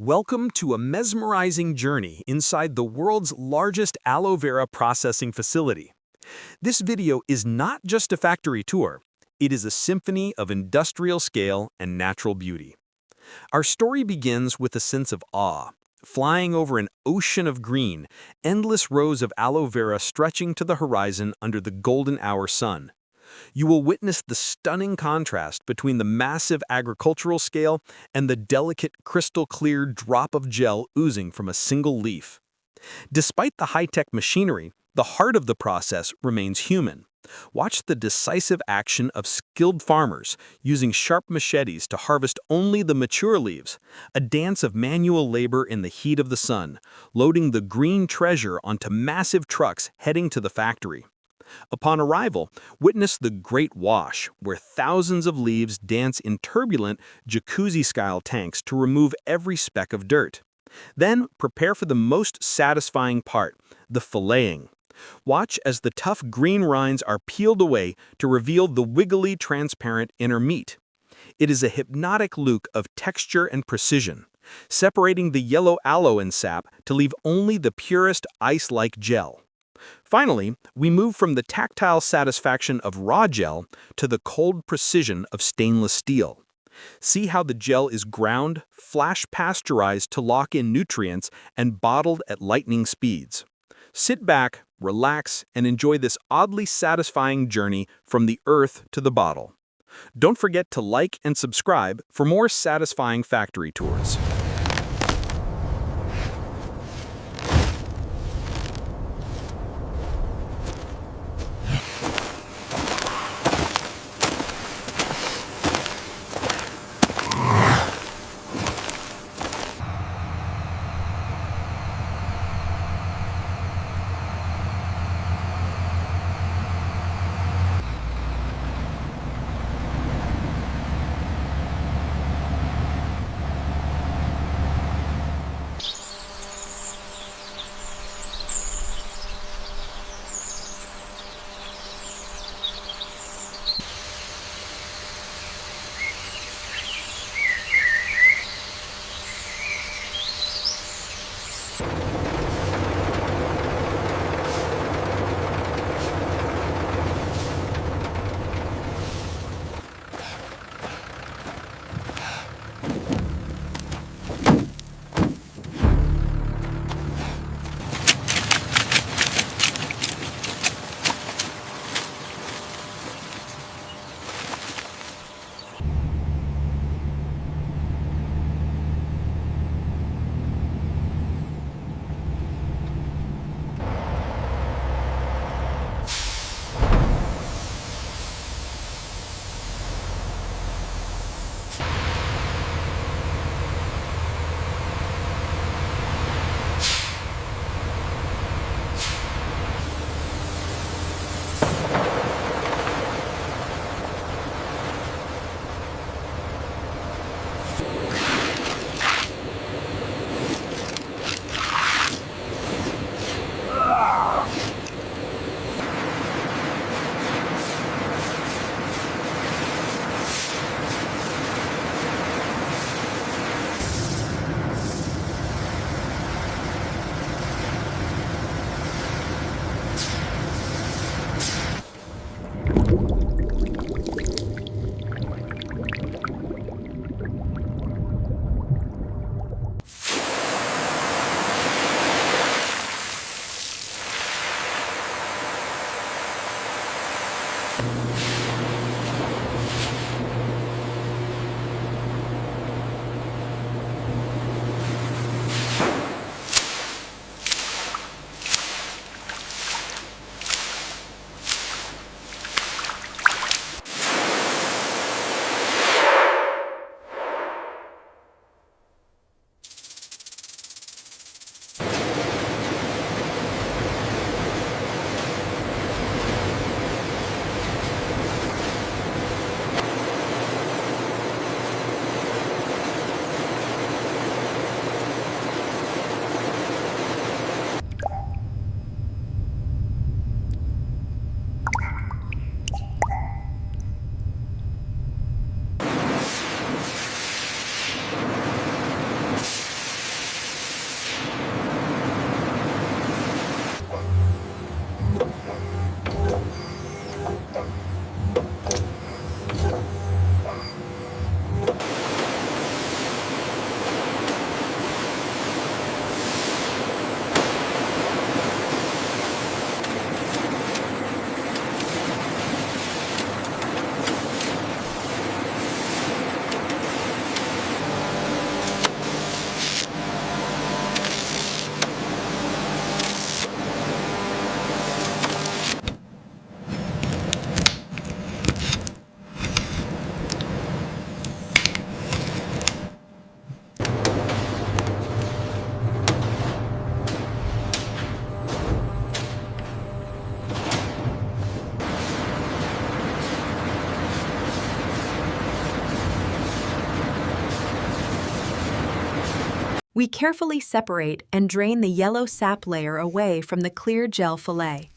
Welcome to a mesmerizing journey inside the world's largest aloe vera processing facility. This video is not just a factory tour, it is a symphony of industrial scale and natural beauty. Our story begins with a sense of awe. Flying over an ocean of green, endless rows of aloe vera stretching to the horizon under the golden hour sun. You will witness the stunning contrast between the massive agricultural scale and the delicate crystal-clear drop of gel oozing from a single leaf. Despite the high-tech machinery, the heart of the process remains human. Watch the decisive action of skilled farmers using sharp machetes to harvest only the mature leaves, a dance of manual labor in the heat of the sun, loading the green treasure onto massive trucks heading to the factory. Upon arrival, witness the Great Wash, where thousands of leaves dance in turbulent Jacuzzi-style tanks to remove every speck of dirt. Then, prepare for the most satisfying part, the filleting. Watch as the tough green rinds are peeled away to reveal the wiggly, transparent inner meat. It is a hypnotic look of texture and precision, separating the yellow aloe and sap to leave only the purest ice-like gel. Finally, we move from the tactile satisfaction of raw gel to the cold precision of stainless steel. See how the gel is ground, flash pasteurized to lock in nutrients, and bottled at lightning speeds. Sit back, relax, and enjoy this oddly satisfying journey from the earth to the bottle. Don't forget to like and subscribe for more satisfying factory tours. We carefully separate and drain the yellow sap layer away from the clear gel fillet.